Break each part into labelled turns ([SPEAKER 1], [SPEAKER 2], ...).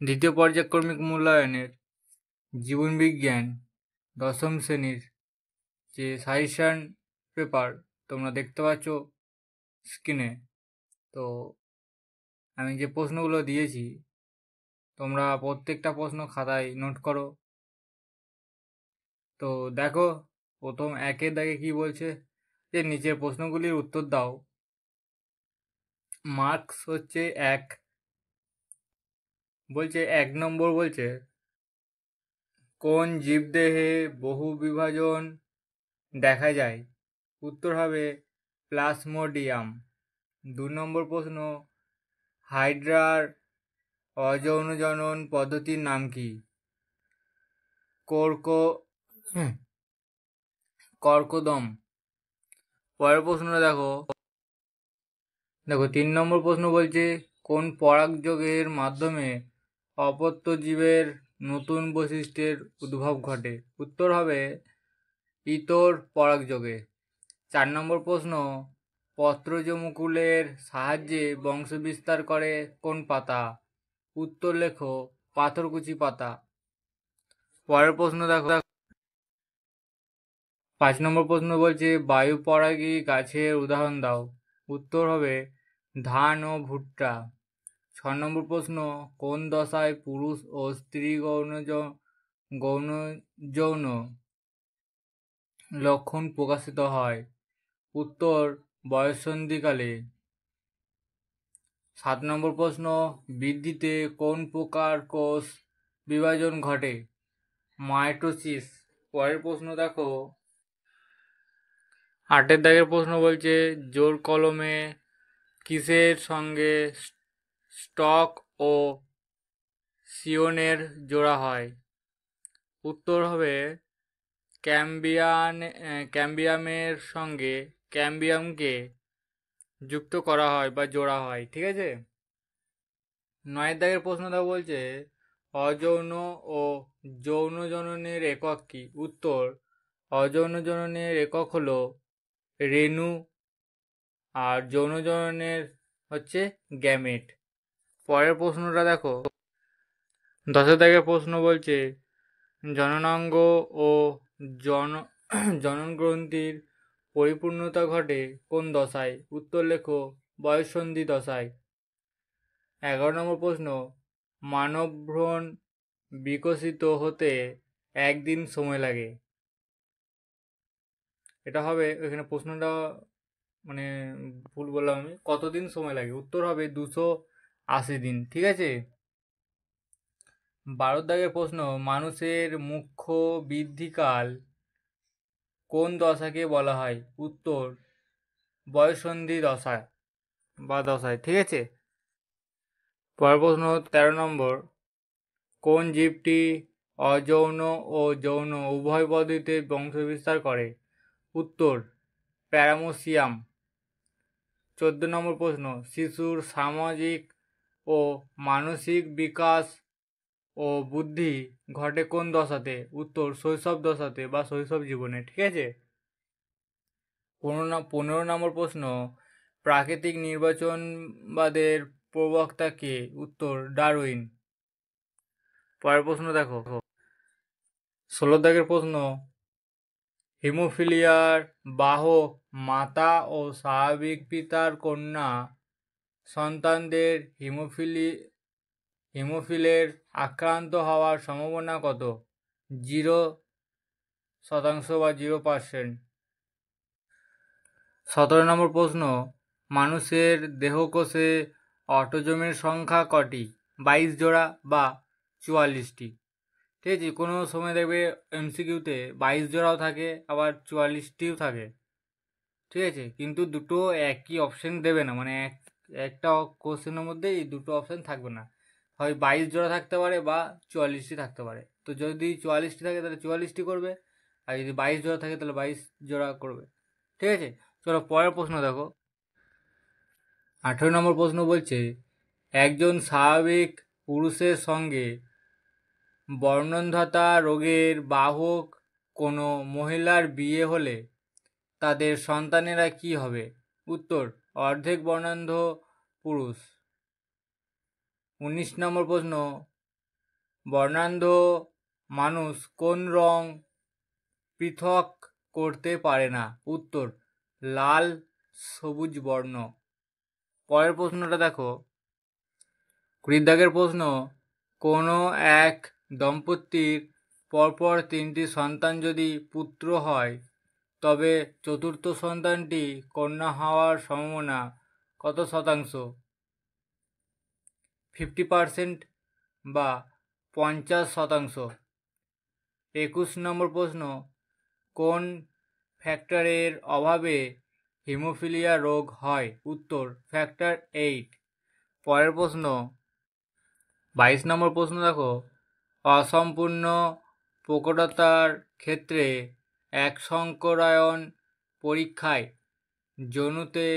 [SPEAKER 1] দ্বিতীয় পর্যায়ক্রমিক মূল্যায়নের জীবনবিজ্ঞান দশম শ্রেণীর যে সাজেশান পেপার তোমরা দেখতে পাচ্ছ স্ক্রিনে। তো আমি যে প্রশ্নগুলো দিয়েছি তোমরা প্রত্যেকটা প্রশ্ন খাতায় নোট করো। তো দেখো প্রথম একের দাগে কি বলছে, যে নিচের প্রশ্নগুলির উত্তর দাও। মার্কস হচ্ছে 1। বলছে 1 নম্বর বলছে কোন জীবদেহে বহু বিভাজন দেখা যায়? উত্তর হবে প্লাজমোডিয়াম। 2 নম্বর প্রশ্ন, হাইড্রার অযৌন জনন পদ্ধতির নাম কি? কর্কদম। পরের প্রশ্নটা দেখো 3 নম্বর প্রশ্ন বলছে কোন পরাগযোগের মাধ্যমে অপত্য জীবের নতুন বৈশিষ্ট্যের উদ্ভব ঘটে? উত্তর হবে ইতর পরাগযোগে। 4 নম্বর প্রশ্ন, পত্রজ মুকুলের সাহায্যে বংশবিস্তার করে কোন পাতা? উত্তর লেখো পাথরকুচি পাতা। পরের প্রশ্ন দেখো 5 নম্বর প্রশ্ন বলছে বায়ু পরাগী গাছের উদাহরণ দাও। উত্তর হবে ধান ও ভুট্টা। 6 নম্বর প্রশ্ন, কোন দশায় পুরুষ ও স্ত্রী গৌণ যৌন লক্ষণ প্রকাশিত হয়? উত্তর বয়ঃসন্ধিকালে। 7 নম্বর প্রশ্ন, বৃদ্ধিতে কোন প্রকার কোষ বিভাজন ঘটে? মাইটোসিস। পরের প্রশ্ন দেখো 8 দাগের প্রশ্ন বলছে জোর কলমে কিসের সঙ্গে স্টক ও সিওনের জোড়া হয়? উত্তর হবে ক্যাম্বিয়ামের সঙ্গে ক্যাম্বিয়ামকে যুক্ত করা হয় বা জোড়া হয়। ঠিক আছে। 9 দাগের প্রশ্নটা বলছে অযৌন ও যৌন জননের একক কি? উত্তর অযৌন জননের একক হলো রেণু আর যৌন জননের হচ্ছে গ্যামেট। পরের প্রশ্নটা দেখো 10 দাগের প্রশ্ন বলছে জননাঙ্গ ও জননগ্রন্থির পরিপূর্ণতা ঘটে কোন দশায়? উত্তর লেখো বয়ঃসন্ধি দশায়। 11 নম্বর প্রশ্ন, মানবভ্রূণ বিকশিত হতে 1 দিন সময় লাগে। এটা হবে এখানে প্রশ্নটা মানে ভুল বললাম আমি, কতদিন সময় লাগে? উত্তর হবে 280 দিন। ঠিক আছে। 12 দাগের প্রশ্ন, মানুষের মুখ্য বৃদ্ধিকাল কোন দশাকে বলা হয়? উত্তর বয়ঃসন্ধি দশায় বা দশায়। ঠিক আছে। পরের প্রশ্ন 13 নম্বর, কোন জীবটি অযৌন ও যৌন উভয় পদ্ধতিতে বংশবিস্তার করে? উত্তর প্যারামোসিয়াম। 14 নম্বর প্রশ্ন, শিশুর সামাজিক ও মানসিক বিকাশ ও বুদ্ধি ঘটে কোন দশাতে? উত্তর শৈশব দশাতে বা শৈশব জীবনে। ঠিক আছে। 15 নম্বর প্রশ্ন, প্রাকৃতিক নির্বাচনবাদের প্রবক্তা কে? উত্তর ডারউইন। পরের প্রশ্ন দেখো 16 দাগের প্রশ্ন, হিমোফিলিয়ার বাহক মাতা ও স্বাভাবিক পিতার কন্যা সন্তানদের হিমোফিলের আক্রান্ত হওয়ার সম্ভাবনা কত? 0% বা 0%। 17 নম্বর প্রশ্ন, মানুষের দেহকোষে অটোজোমের সংখ্যা কটি? 22 জোড়া বা 44টি। ঠিক আছে। কোনো সময় দেখবে এমসিকিউতে 22 জোড়াও থাকে আবার 44টিও থাকে। ঠিক আছে। কিন্তু দুটো একই অপশন দেবে না, মানে একটা কোশ্চেনের মধ্যে এই দুটো অপশন থাকবে না, হয় 22 জোড়া থাকতে পারে বা 44টি থাকতে পারে। তো যদি 44টি থাকে তাহলে 44টি করবে, আর যদি 22 জোড়া থাকে তাহলে 22 জোড়া করবে। ঠিক আছে। চলো পরের প্রশ্ন দেখো 18 নম্বর প্রশ্ন বলছে একজন স্বাভাবিক পুরুষের সঙ্গে বর্ণনধাতা রোগের বাহক কোনো মহিলার বিয়ে হলে তাদের সন্তানেরা কি হবে? উত্তর অর্ধেক বর্ণান্ধ পুরুষ। 19 নম্বর প্রশ্ন, বর্ণাঢ্য মানুষ কোন রং পৃথক করতে পারে না? উত্তর, লাল সবুজ বর্ণ। পরের প্রশ্নটা দেখো, 20 দাগের প্রশ্ন, কোনো এক দম্পতির পরপর 3টি সন্তান যদি পুত্র হয় তবে চতুর্থ সন্তানটি কন্যা হওয়ার সম্ভাবনা কত শতাংশ? 50% বা 50%? 21 নম্বর প্রশ্ন, কোন ফ্যাক্টরের অভাবে হিমোফিলিয়া রোগ হয়? উত্তর, ফ্যাক্টর 8। পরের প্রশ্ন 22 নম্বর প্রশ্ন দেখো, অসম্পূর্ণ প্রকটতার ক্ষেত্রে এক সংকরায়ন পরীক্ষায় যৌনতে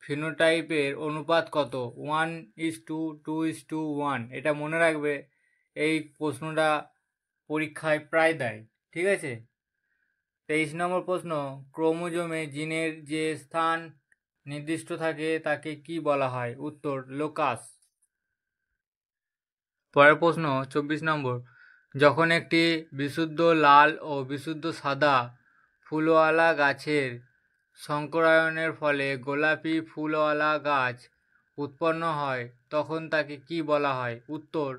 [SPEAKER 1] ফিনোটাইপের অনুপাত কত? 1:2:1। এটা মনে রাখবে, এই প্রশ্নটা পরীক্ষায় প্রায় দেয়। ঠিক আছে। 23 নম্বর প্রশ্ন, ক্রোমোজোমে জিনের যে স্থান নির্দিষ্ট থাকে তাকে কি বলা হয়? উত্তর, লোকাস। পরের প্রশ্ন 24 নম্বর, যখন একটি বিশুদ্ধ লাল ও বিশুদ্ধ সাদা ফুলওয়ালা গাছের সংকরায়নের ফলে গোলাপি ফুলওয়ালা গাছ উৎপন্ন হয় তখন তাকে কি বলা হয়? উত্তর,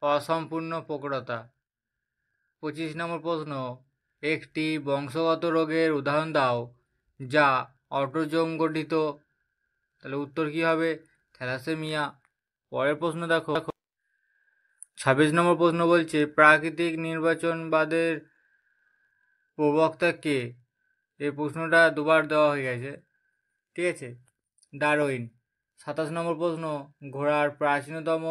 [SPEAKER 1] অসম্পূর্ণ প্রকটতা। 25 নম্বর প্রশ্ন, একটি বংশগত রোগের উদাহরণ দাও যা অটোজোম গঠিত। তাহলে উত্তর কি হবে? থ্যালাসেমিয়া। পরের প্রশ্ন দেখো, 26 নম্বর প্রশ্ন বলছে, প্রাকৃতিক নির্বাচনবাদের প্রবক্তা কে? এই প্রশ্নটা দুবার দেওয়া হয়ে গেছে। ঠিক আছে, ডারউইন। 27 নম্বর প্রশ্ন, ঘোড়ার প্রাচীনতম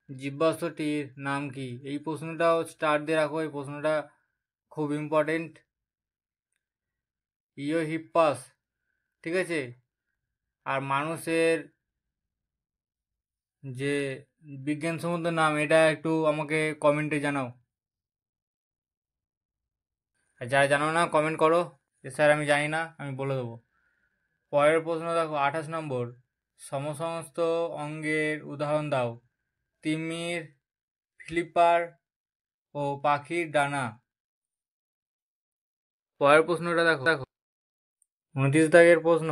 [SPEAKER 1] জীবাশ্মটির নাম কি? এই প্রশ্নটাও স্টার দিয়ে রাখো, এই প্রশ্নটা খুব ইম্পর্টেন্ট। ইওহিপ্পাস। ঠিক আছে। আর মানুষের যে বিজ্ঞানসম্মত নাম, এটা একটু আমাকে কমেন্টে জানাও। আর যারা জানো না কমেন্ট করো যে স্যার আমি জানি না, আমি বলে দেবো। পরের প্রশ্ন দেখো, 28 নম্বর, সমসমস্ত অঙ্গের উদাহরণ দাও। তিমির, ফ্লিপার ও পাখির ডানা। পরের প্রশ্নটা দেখো, 29 দাগের প্রশ্ন,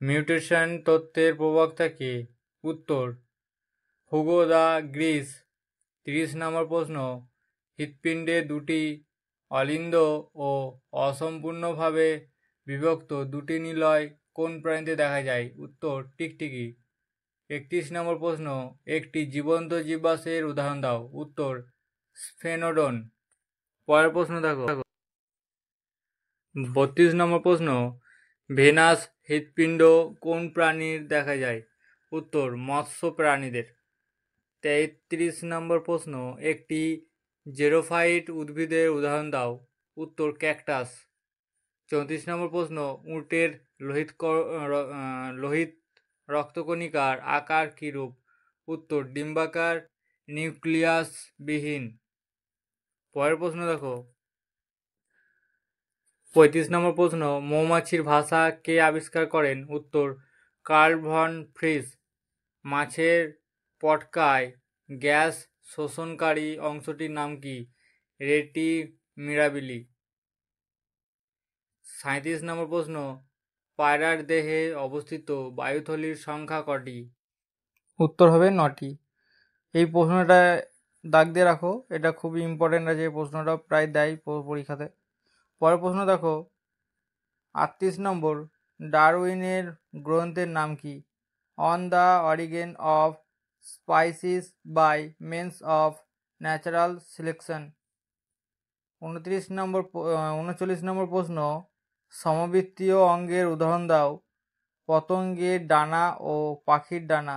[SPEAKER 1] মিউটেশন তত্ত্বের প্রবক্তা কে? উত্তর, হুগো দা গ্রিস। 30 নম্বর প্রশ্ন, হৃৎপিণ্ডে দুটি অলিন্দ ও অসম্পূর্ণভাবে বিভক্ত দুটি নিলয় কোন প্রাণীতে দেখা যায়? উত্তর, টিকটিকি। 31 নম্বর প্রশ্ন, একটি জীবন্ত জীবাশ্মের উদাহরণ দাও। উত্তর, স্ফেনোডন। পরের প্রশ্ন দেখো, 32 নম্বর প্রশ্ন, ভেনাস হৃৎপিণ্ড কোন প্রাণীর দেখা যায়? উত্তর, মৎস্য প্রাণীদের। 33 নম্বর প্রশ্ন, একটি জেরোফাইট উদ্ভিদের উদাহরণ দাও। উত্তর, ক্যাকটাস। 34 নম্বর প্রশ্ন, উটের লোহিত রক্তকণিকার আকার কিরূপ? উত্তর, ডিম্বাকার, নিউক্লিয়াসবিহীন। পরের প্রশ্ন দেখো, 35 নম্বর প্রশ্ন, মৌমাছির ভাষা কে আবিষ্কার করেন? উত্তর, কার্ল ভন ফ্রিস। মাছের পটকায় গ্যাস শোষণকারী অংশটির নাম কি? রেটি মিরাবিলি। 37 নম্বর প্রশ্ন, পায়রার দেহে অবস্থিত বায়ুথলির সংখ্যা কটি? উত্তর হবে 9টি। এই প্রশ্নটা দাগ দিয়ে রাখো, এটা খুবই ইম্পর্টেন্ট আছে, এই প্রশ্নটা প্রায় দেয় পরীক্ষাতে। পরের প্রশ্ন দেখো, 38 নম্বর, ডারউইনের গ্রন্থের নাম কি? On the origin of species by means of natural selection. 39 নম্বর প্রশ্ন, সমবৃত্তীয় অঙ্গের উদাহরণ দাও। পতঙ্গের ডানা ও পাখির ডানা।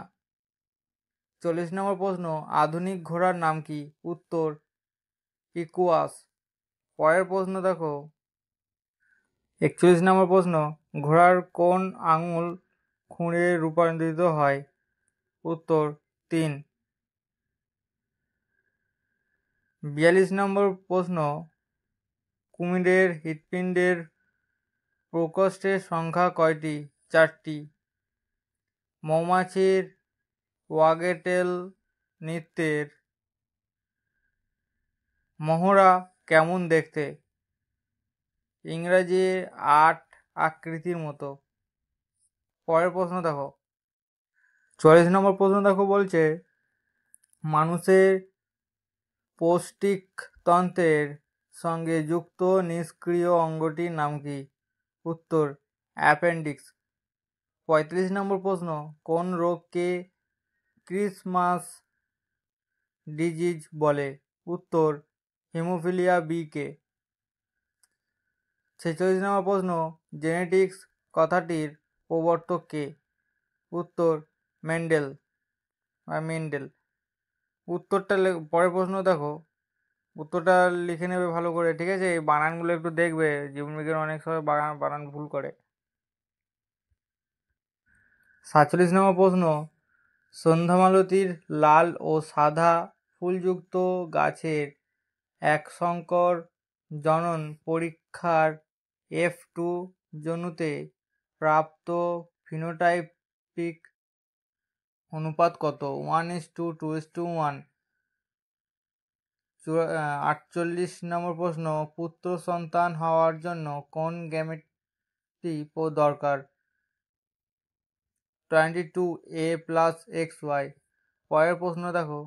[SPEAKER 1] 40 নম্বর প্রশ্ন, আধুনিক ঘোড়ার নাম কি? উত্তর, ইকুয়াস। পরের প্রশ্ন দেখো, 41 নম্বর প্রশ্ন, ঘোড়ার কোন আঙুল খুঁড়ে রূপান্তরিত হয়? উত্তর, 3। 42 নম্বর প্রশ্ন, কুমিরের হৃৎপিণ্ডের প্রকোষ্ঠের সংখ্যা কয়টি? 4টি। মৌমাছির ওয়াগেটেল নৃত্যের মহড়া কেমন দেখতে? ইংরাজি ৮ আকৃতির মতো। পরের প্রশ্ন দেখো, ৪৪ নম্বর প্রশ্ন দেখো, বলছে মানুষের পৌষ্টিকতন্ত্রের সঙ্গে যুক্ত নিষ্ক্রিয় অঙ্গটির নাম কি? উত্তর অ্যাপেন্ডিক্স। ৩৫ নম্বর প্রশ্ন, কোন রোগকে ক্রিসমাস ডিজিজ বলে? উত্তর হিমোফিলিয়া বি কে। ৪৬ নম্বর প্রশ্ন, জেনেটিক্স কথাটির প্রবর্তক কে? উত্তর মেন্ডেল। উত্তরটা পরের প্রশ্ন দেখো, উত্তরটা লিখে নেবে ভালো করে, ঠিক আছে? এই বানানগুলো একটু দেখবে, জীবনবিজ্ঞান অনেক সময় বানান ভুল করে। ৪৭ নম্বর প্রশ্ন, সন্ধ্যামালতীর লাল ও সাদা ফুলযুক্ত গাছের এক সংকর জনন পরীক্ষার F2 জনুতে প্রাপ্ত ফিনোটাইপিক অনুপাত কত? 1:2:1। ৪৮ নম্বর প্রশ্ন, পুত্র সন্তান হওয়ার জন্য কোন গ্যামেটটি দরকার? 22A + XY। পরের প্রশ্ন দেখো,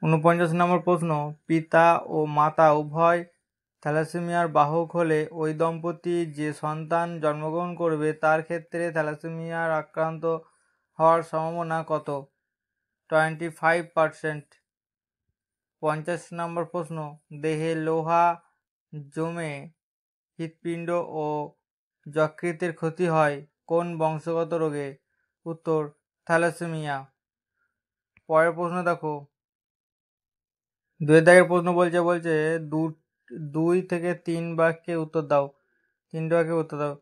[SPEAKER 1] ৪৯ নম্বর প্রশ্ন, পিতা ও মাতা উভয় থ্যালাসেমিয়ার বাহক হলে ওই দম্পতি যে সন্তান জন্মগ্রহণ করবে তার ক্ষেত্রে থ্যালাসেমিয়ার আক্রান্ত হওয়ার সম্ভাবনা কত? 25%। ৫০ নম্বর প্রশ্ন, দেহে লোহা জমে হৃৎপিণ্ড ও যকৃতের ক্ষতি হয় কোন বংশগত রোগে? উত্তর থ্যালাসেমিয়া। পরের প্রশ্ন দেখো, ২ দাগের প্রশ্ন বলছে ২ থেকে ৩ বাক্যে উত্তর দাও। ৩টে বাক্যে উত্তর দাও।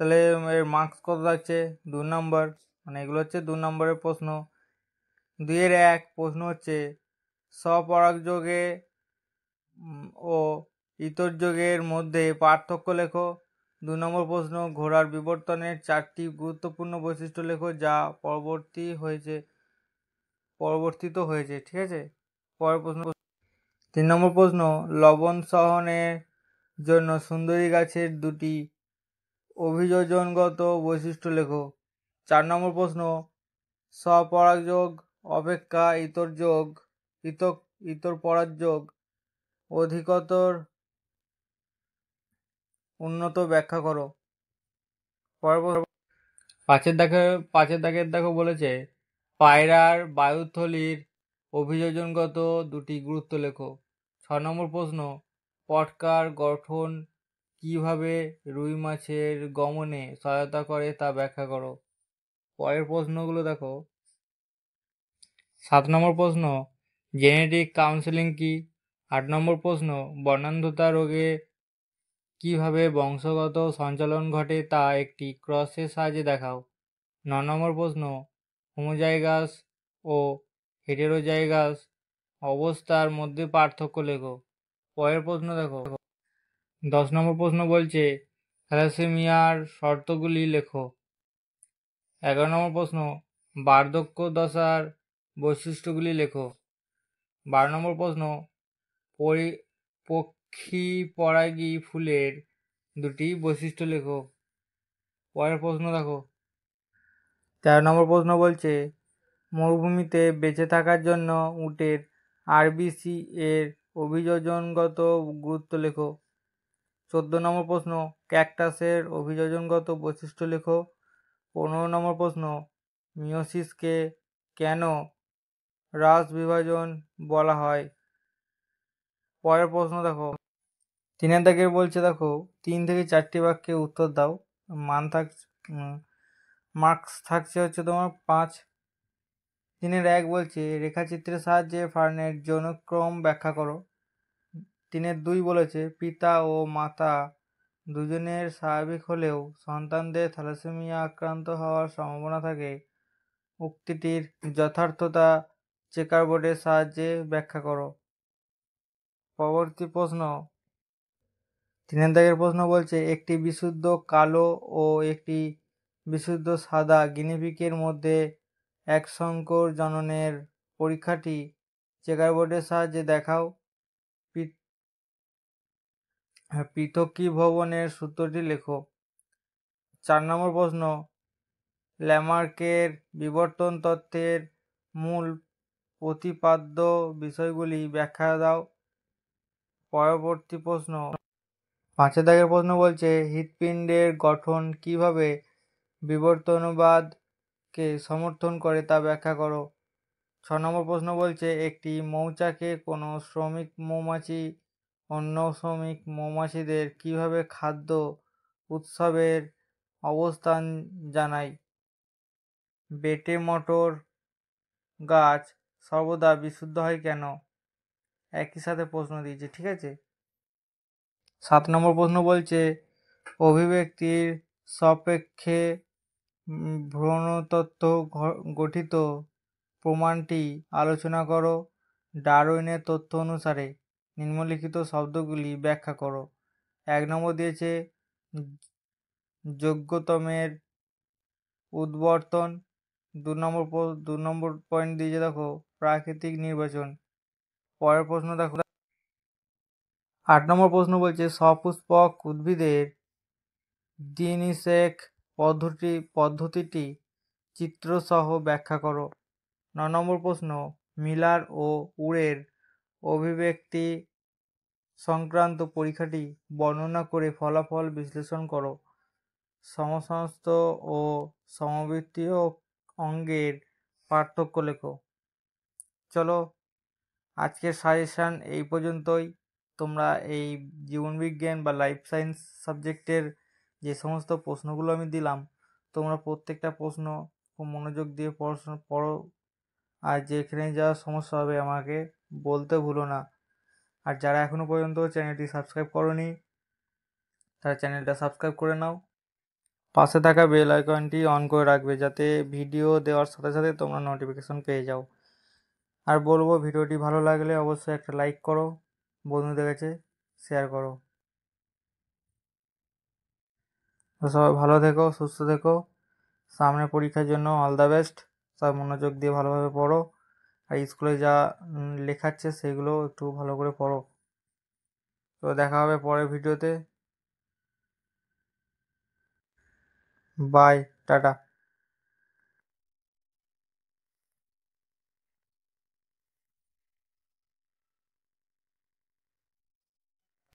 [SPEAKER 1] তাহলে এর মার্কস কত থাকছে? ২ নম্বর, মানে এগুলো হচ্ছে ২ নম্বরের প্রশ্ন। ২-এর ১ প্রশ্ন হচ্ছে স্বপরাগযোগে ও ইতরযোগের মধ্যে পার্থক্য লেখো। ২ নম্বর প্রশ্ন, ঘোড়ার বিবর্তনের ৪টি গুরুত্বপূর্ণ বৈশিষ্ট্য লেখো যা পরিবর্তিত হয়েছে, ঠিক আছে? পরের প্রশ্ন, ৩ নম্বর প্রশ্ন, লবণ সহনের জন্য সুন্দরী গাছের ২টি অভিযোজনগত বৈশিষ্ট্য লেখো। ৪ নম্বর প্রশ্ন, স্বপরাগযোগ অপেক্ষা ইতরপরাগযোগ অধিকতর উন্নত ব্যাখ্যা করো। পরের প্রশ্ন, ৫-এর দাগের দেখো, বলেছে পায়রার বায়ুথলির অভিযোজনগত ২টি গুরুত্ব লেখো। ৬ নম্বর প্রশ্ন, পটকার গঠন কিভাবে রুই মাছের গমনে সহায়তা করে তা ব্যাখ্যা করো। পরের প্রশ্নগুলো দেখো, ৭ নম্বর প্রশ্ন, জেনেটিক কাউন্সেলিং কি? ৮ নম্বর প্রশ্ন, বর্ণান্ধতা রোগে কিভাবে বংশগত সঞ্চালন ঘটে তা একটি ক্রসের সাহায্যে দেখাও। ৯ নম্বর প্রশ্ন, হোমোজাইগাস ও হেটেরোজাইগাস অবস্থার মধ্যে পার্থক্য লেখো। পরের প্রশ্ন দেখো, ১০ নম্বর প্রশ্ন বলছে থ্যালাসেমিয়ার শর্তগুলি লেখো। ১১ নম্বর প্রশ্ন, বার্ধক্য দশার বৈশিষ্ট্যগুলি লেখো। ১২ নম্বর প্রশ্ন, পক্ষীপরাগী ফুলের ২টি বৈশিষ্ট্য লেখো। পরের প্রশ্ন দেখো, ১৩ নম্বর প্রশ্ন বলছে মরুভূমিতে বেঁচে থাকার জন্য উটের আরবিসি এর অভিযোজনগত গুরুত্ব লেখো। ১৪ নম্বর প্রশ্ন, ক্যাকটাসের অভিযোজনগত বৈশিষ্ট্য লেখো। ১৫ নম্বর প্রশ্ন, মিয়োসিসকে কেন হ্রাস বিভাজন বলা হয়? পরের প্রশ্ন দেখো, ৩-এর দাগের বলছে দেখো ৩ থেকে ৪টি বাক্যে উত্তর দাও। মার্কস থাকছে হচ্ছে তোমার ৫। ৩-এর ১ বলছে রেখাচিত্রের সাহায্যে ফার্নের যৌনক্রম ব্যাখ্যা করো। ৩-এর ২ বলেছে পিতা ও মাতা দুজনের স্বাভাবিক হলেও সন্তানদের থ্যালাসেমিয়া আক্রান্ত হওয়ার সম্ভাবনা থাকে। উক্তিটির যথার্থতা চেকারবোর্ডের সাহায্যে ব্যাখ্যা করো। পরবর্তী প্রশ্ন, ৩-এর দাগের প্রশ্ন বলছে একটি বিশুদ্ধ কালো ও একটি বিশুদ্ধ সাদা গিনিপিগের মধ্যে এক সংকর জননের পরীক্ষাটি চেকারবোর্ডের সাহায্যে দেখাও। পৃথকী ভবনের সূত্রটি লেখো। 4 নম্বর প্রশ্ন, ল্যামার্কের বিবর্তন তত্ত্বের মূল প্রতিপাদ্য বিষয়গুলি ব্যাখ্যা দাও। পরবর্তী প্রশ্ন, 5 দাগের প্রশ্ন বলছে হৃৎপিণ্ডের গঠন কিভাবে বিবর্তনবাদকে সমর্থন করে তা ব্যাখ্যা করো। 6 নম্বর প্রশ্ন বলছে একটি মৌচাকে কোনো শ্রমিক মৌমাছি অন্য শ্রমিক মৌমাছিদের কিভাবে খাদ্য উৎসবের অবস্থান জানায়। বেটে মটর গাছ সর্বদা বিশুদ্ধ হয় কেন? একই সাথে প্রশ্ন দিয়েছে, ঠিক আছে। 7 নম্বর প্রশ্ন বলছে অভিব্যক্তির সাপেক্ষে ভ্রূণতত্ত্ব গঠিত প্রমাণটি আলোচনা করো। ডারউইনের তথ্য অনুসারে নিম্নলিখিত শব্দগুলি ব্যাখ্যা করো। 1 নম্বর দিয়েছে যোগ্যতমের উদ্বর্তন। 2 নম্বর পয়েন্ট দিয়েছে দেখো প্রাকৃতিক নির্বাচন। পরের প্রশ্ন দেখো 8 নম্বর প্রশ্ন বলছে সপুষ্পক উদ্ভিদের দ্বিনিষেক পদ্ধতিটি চিত্রসহ ব্যাখ্যা করো। 9 নম্বর প্রশ্ন মিলার ও উরের অভিব্যক্তি সংক্রান্ত পরীক্ষাটি বর্ণনা করে ফলাফল বিশ্লেষণ করো। সমস্ত ও সমবৃত্তীয় অঙ্গের পার্থক্য লেখো। চলো আজকের সাজেশান এই পর্যন্তই। তোমরা এই জীবনবিজ্ঞান বা লাইফ সায়েন্স সাবজেক্টের যে সমস্ত প্রশ্নগুলো আমি দিলাম তোমরা প্রত্যেকটা প্রশ্ন খুব মনোযোগ দিয়ে পড়াশোনা পড়ো, আর যেখানে যা সমস্যা হবে আমাকে বলতে ভুলো না। আর যারা এখনও পর্যন্ত চ্যানেলটি সাবস্ক্রাইব করোনি তারা চ্যানেলটা সাবস্ক্রাইব করে নাও, পাশে থাকা বেল আইকনটি অন করে রাখবে যাতে ভিডিও দেওয়ার সাথে সাথে তোমরা নোটিফিকেশন পেয়ে যাও। আর বলবো ভিডিওটি ভালো লাগলে অবশ্যই একটা লাইক করো, বন্ধুদের কাছে শেয়ার করো। তো সবাই ভালো থেকো, সুস্থ থেকো, সামনে পরীক্ষার জন্য অল দ্য বেস্ট। সব মনোযোগ দিয়ে ভালোভাবে পড়ো, আর স্কুলে যা লেখাচ্ছে সেগুলো একটু ভালো করে পড়ো। তো দেখা হবে পরের ভিডিওতে। Bye, tata.